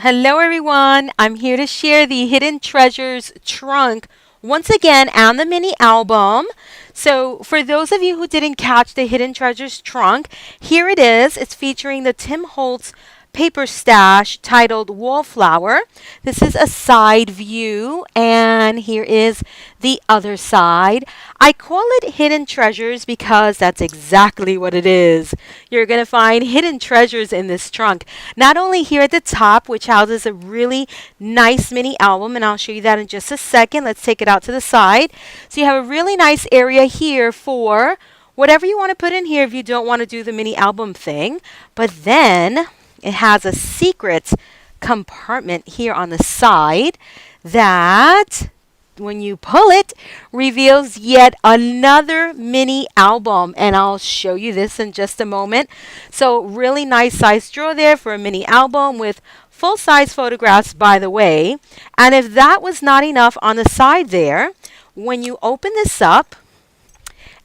Hello everyone, I'm here to share the Hidden Treasures trunk once again and the mini album. So for those of you who didn't catch the Hidden Treasures trunk, here it is. It's featuring the Tim Holtz paper stash titled Wallflower. This is a side view and here is the other side. I call it Hidden Treasures because that's exactly what it is. You're going to find hidden treasures in this trunk. Not only here at the top, which houses a really nice mini album, and I'll show you that in just a second. Let's take it out to the side. So you have a really nice area here for whatever you want to put in here if you don't want to do the mini album thing. But then it has a secret compartment here on the side that, when you pull it, reveals yet another mini album, and I'll show you this in just a moment. So really nice size drawer there for a mini album with full-size photographs, by the way. And if that was not enough on the side there, when you open this up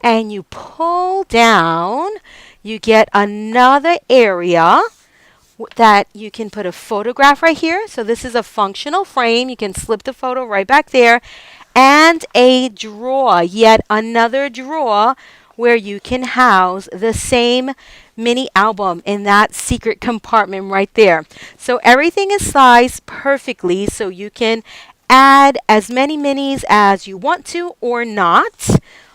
and you pull down, you get another area that you can put a photograph right here. So this is a functional frame. You can slip the photo right back there. And a drawer, yet another drawer where you can house the same mini album in that secret compartment right there. So everything is sized perfectly so you can add as many minis as you want to or not.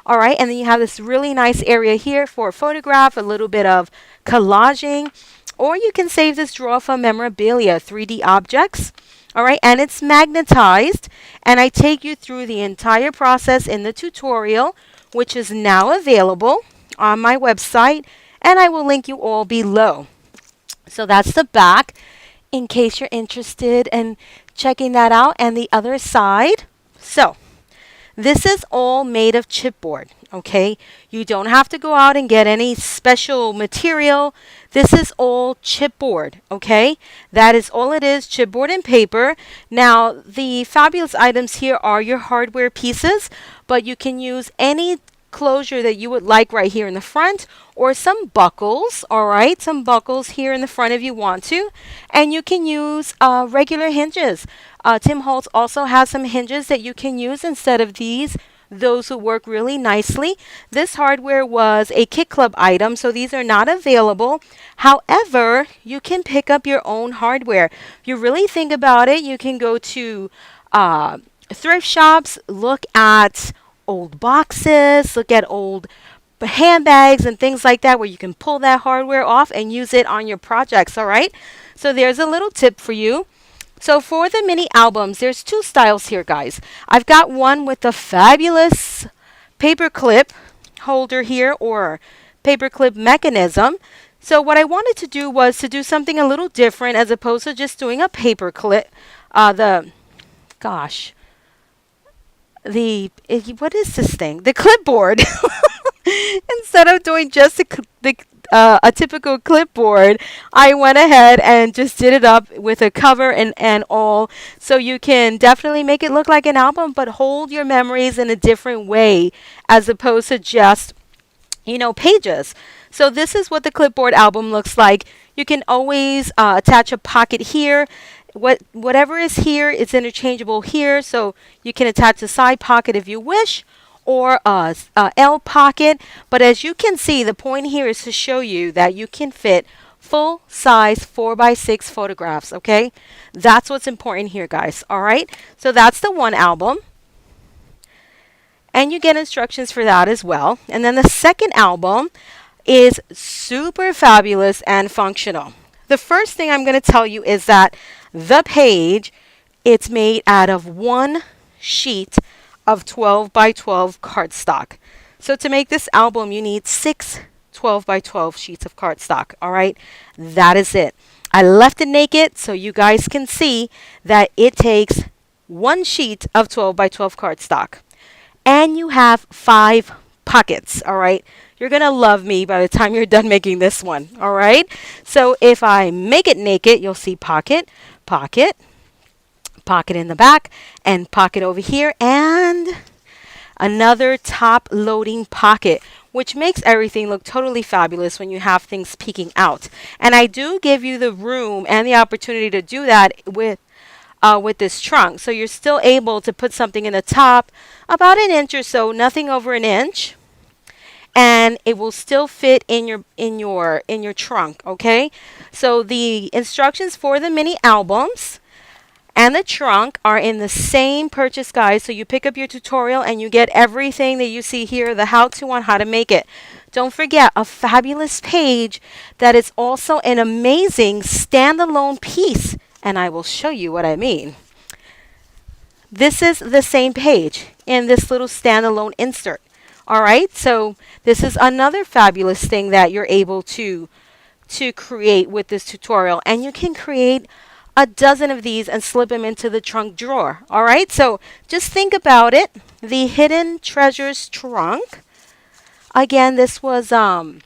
All right, and then you have this really nice area here for a photograph, a little bit of collaging. Or you can save this drawer for memorabilia, 3D objects. All right, and it's magnetized. And I take you through the entire process in the tutorial, which is now available on my website. And I will link you all below. So that's the back, in case you're interested in checking that out. And the other side. So this is all made of chipboard. Okay, you don't have to go out and get any special material. This is all chipboard. Okay, that is all it is, chipboard and paper. Now the fabulous items here are your hardware pieces, but you can use any closure that you would like right here in the front, or some buckles. All right, some buckles here in the front if you want to, and you can use regular hinges. Tim Holtz also has some hinges that you can use instead of those will work really nicely. This hardware was a Kit Club item, so these are not available. However, you can pick up your own hardware. If you really think about it, you can go to thrift shops, look at old boxes, look at old handbags and things like that where you can pull that hardware off and use it on your projects. All right, so there's a little tip for you. So for the mini albums, there's two styles here, guys. I've got one with the fabulous paper clip holder here, or paper clip mechanism. So what I wanted to do was to do something a little different as opposed to just doing a paper clip. What is this thing? The clipboard. Instead of doing just a typical clipboard, I went ahead and just did it up with a cover and all. So you can definitely make it look like an album, but hold your memories in a different way as opposed to just, pages. So this is what the clipboard album looks like. You can always attach a pocket here. Whatever is here is interchangeable here. So you can attach a side pocket if you wish, or a L pocket. But as you can see, the point here is to show you that you can fit full size 4x6 photographs. Okay, that's what's important here, guys. All right, so that's the one album, and you get instructions for that as well. And then the second album is super fabulous and functional. The first thing I'm going to tell you is that the page, it's made out of one sheet of 12 by 12 cardstock. So to make this album, you need 6 12 by 12 sheets of cardstock. All right, that is it. I left it naked so you guys can see that it takes one sheet of 12 by 12 cardstock. And you have 5 pockets. All right, you're gonna love me by the time you're done making this one. All right, so if I make it naked, you'll see pocket, pocket, pocket in the back, and pocket over here, and another top loading pocket, which makes everything look totally fabulous when you have things peeking out. And I do give you the room and the opportunity to do that with this trunk. So you're still able to put something in the top about an inch or so, nothing over an inch, and it will still fit in your trunk, okay? So the instructions for the mini albums and the trunk are in the same purchase guide. So you pick up your tutorial and you get everything that you see here, the how-to on how to make it. Don't forget, a fabulous page that is also an amazing standalone piece, and I will show you what I mean. This is the same page in this little standalone insert. All right, so this is another fabulous thing that you're able to create with this tutorial, and you can create a dozen of these and slip them into the trunk drawer. All right, so just think about it. The Hidden Treasures trunk. Again, this was a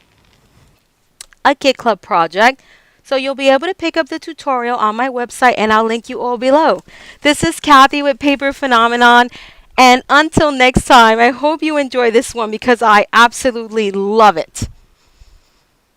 Kit Club project. So you'll be able to pick up the tutorial on my website, and I'll link you all below. This is Kathy with Paper Phenomenon. And until next time, I hope you enjoy this one because I absolutely love it.